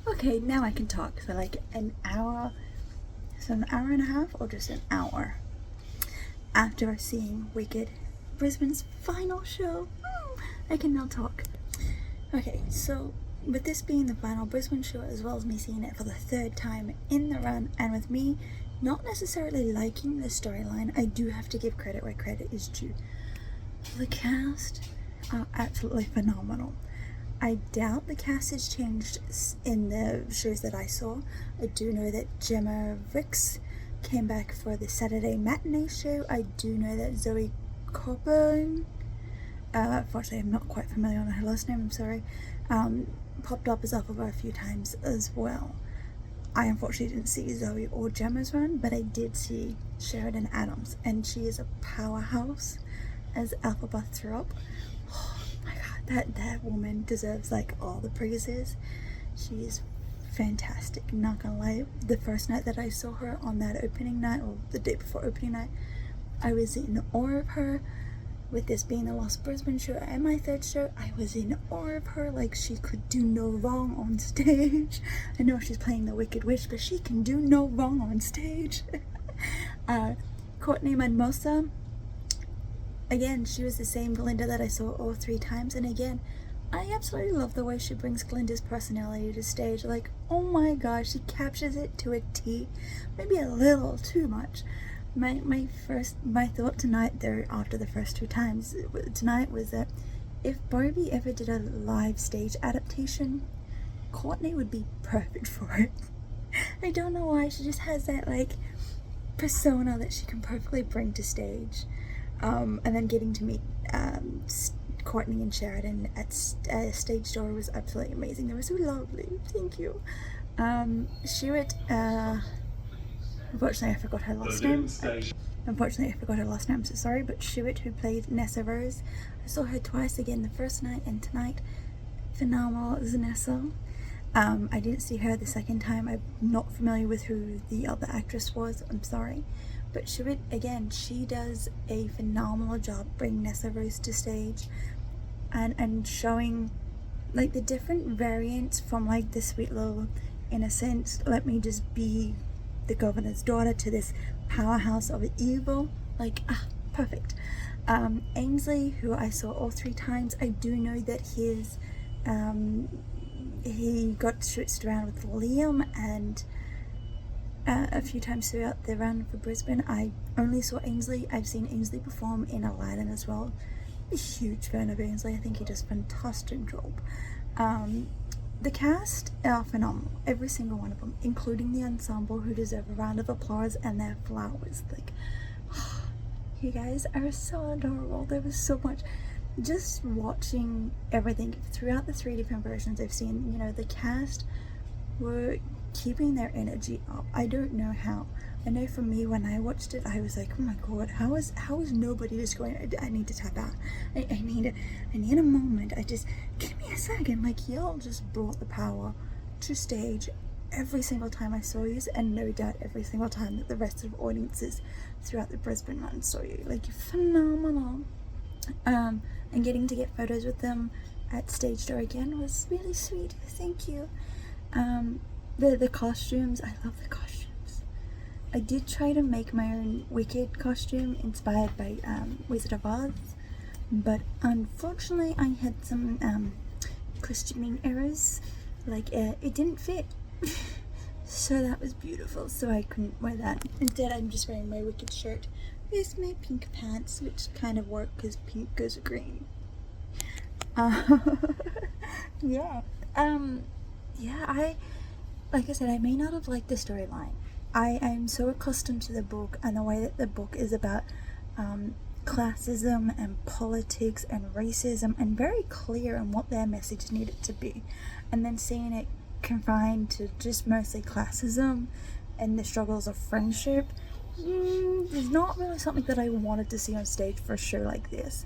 Okay, now I can talk for like an hour, so an hour and a half or just an hour after seeing Wicked, Brisbane's final show. I can now talk. Okay, so with this being the final Brisbane show, as well as me seeing it for the third time in the run, and with me not necessarily liking the storyline, I do have to give credit where credit is due. The cast are absolutely phenomenal. I doubt the cast has changed in the shows that I saw. I do know that Gemma Ricks came back for the Saturday matinee show. I do know that Zoe Coburn, unfortunately I'm not quite familiar on her last name, I'm sorry, popped up as Alphabet a few times as well. I unfortunately didn't see Zoe or Gemma's run, but I did see Sheridan Adams, and she is a powerhouse as Alphabet throughout. That woman deserves like all the praises. She is fantastic, not gonna lie. The first night that I saw her on that opening night, or the day before opening night, I was in awe of her. With this being the last Brisbane show and my third show, I was in awe of her. Like, she could do no wrong on stage. I know she's playing the Wicked Witch, but she can do no wrong on stage. Courtney Manmosa, again, she was the same Glinda that I saw all three times, and again, I absolutely love the way she brings Glinda's personality to stage. Like, oh my gosh, she captures it to a T, maybe a little too much. My thought tonight, there after the first two times tonight, was that if Barbie ever did a live stage adaptation, Courtney would be perfect for it. I don't know why, she just has that like persona that she can perfectly bring to stage. And then getting to meet Courtney and Sheridan at stage door was absolutely amazing. They were so lovely. Thank you. Stuart, unfortunately I forgot her last name. I'm so sorry. But Stuart, who played Nessa Rose, I saw her twice, again the first night and tonight. Phenomenal as Nessa. I didn't see her the second time. I'm not familiar with who the other actress was. I'm sorry. But Stuart, again, she does a phenomenal job bringing Nessa Rose to stage and showing like the different variants from like the sweet little innocent, let me just be the governor's daughter, to this powerhouse of evil. Like, perfect. Ainsley, who I saw all three times, I do know that he got switched around with Liam and a few times throughout the run for Brisbane. I only saw Ainsley. I've seen Ainsley perform in Aladdin as well. A huge fan of Ainsley. I think he does a fantastic job. the cast are phenomenal, every single one of them, including the ensemble, who deserve a round of applause and their flowers. Like, you guys are so adorable. There was so much. Just watching everything throughout the 3 different versions I've seen, you know, the cast were keeping their energy up. I don't know how. I know for me, when I watched it, I was like, oh my god, how is nobody just going, I need to tap out. I need a moment. Give me a second. Like, y'all just brought the power to stage every single time I saw you, and no doubt every single time that the rest of the audiences throughout the Brisbane run saw you. Like, you're phenomenal. And getting to get photos with them at Stage Door again was really sweet. Thank you. The costumes, I love the costumes. I did try to make my own Wicked costume inspired by Wizard of Oz, but unfortunately I had some costuming errors. Like, it didn't fit. So that was beautiful, so I couldn't wear that. Instead, I'm just wearing my Wicked shirt with my pink pants, which kind of work because pink goes with green. Yeah. Like I said, I may not have liked the storyline. I am so accustomed to the book and the way that the book is about classism and politics and racism, and very clear on what their message needed to be. And then seeing it confined to just mostly classism and the struggles of friendship is not really something that I wanted to see on stage for a show like this.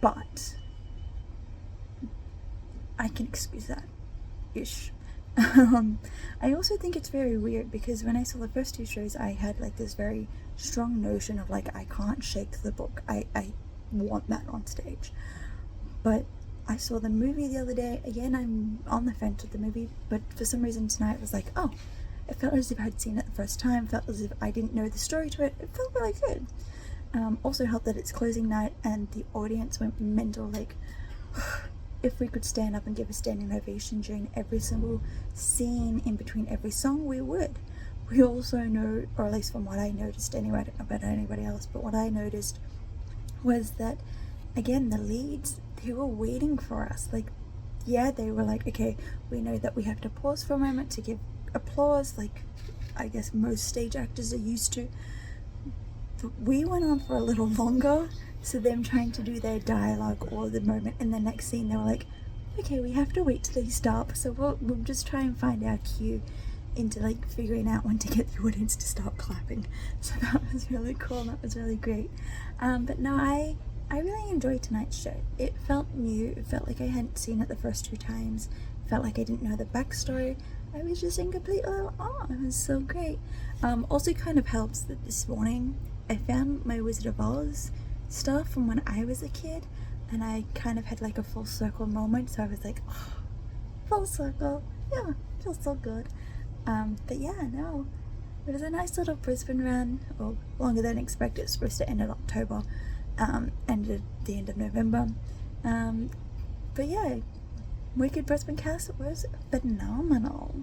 But I can excuse that ish. I also think it's very weird because when I saw the first 2 shows, I had like this very strong notion of like, I can't shake the book. I want that on stage. But I saw the movie the other day. Again, I'm on the fence with the movie, but for some reason tonight it was like, oh, it felt as if I'd seen it the first time, felt as if I didn't know the story to it. It felt really good. Also helped that it's closing night and the audience went mental. Like, if we could stand up and give a standing ovation during every single scene in between every song, we would. We also know, or at least from what I noticed anyway, I don't know about anybody else, but what I noticed was that, again, the leads, they were waiting for us. Like, yeah, they were like, okay, we know that we have to pause for a moment to give applause, like I guess most stage actors are used to. But we went on for a little longer, so them trying to do their dialogue or the moment in the next scene, they were like, okay, we have to wait till they stop, so we'll just try and find our cue into like figuring out when to get the audience to stop clapping. So that was really cool, that was really great. But no, I really enjoyed tonight's show. It felt new, it felt like I hadn't seen it the first 2 times, it felt like I didn't know the backstory. I was just in complete awe. It was so great. Also kind of helps that this morning I found my Wizard of Oz stuff from when I was a kid, and I kind of had like a full circle moment, so I was like, oh, full circle, yeah, feels so good. But yeah, no, it was a nice little Brisbane run, or longer than expected. It's supposed to end in October, ended the end of November. But yeah, Wicked Brisbane cast was phenomenal.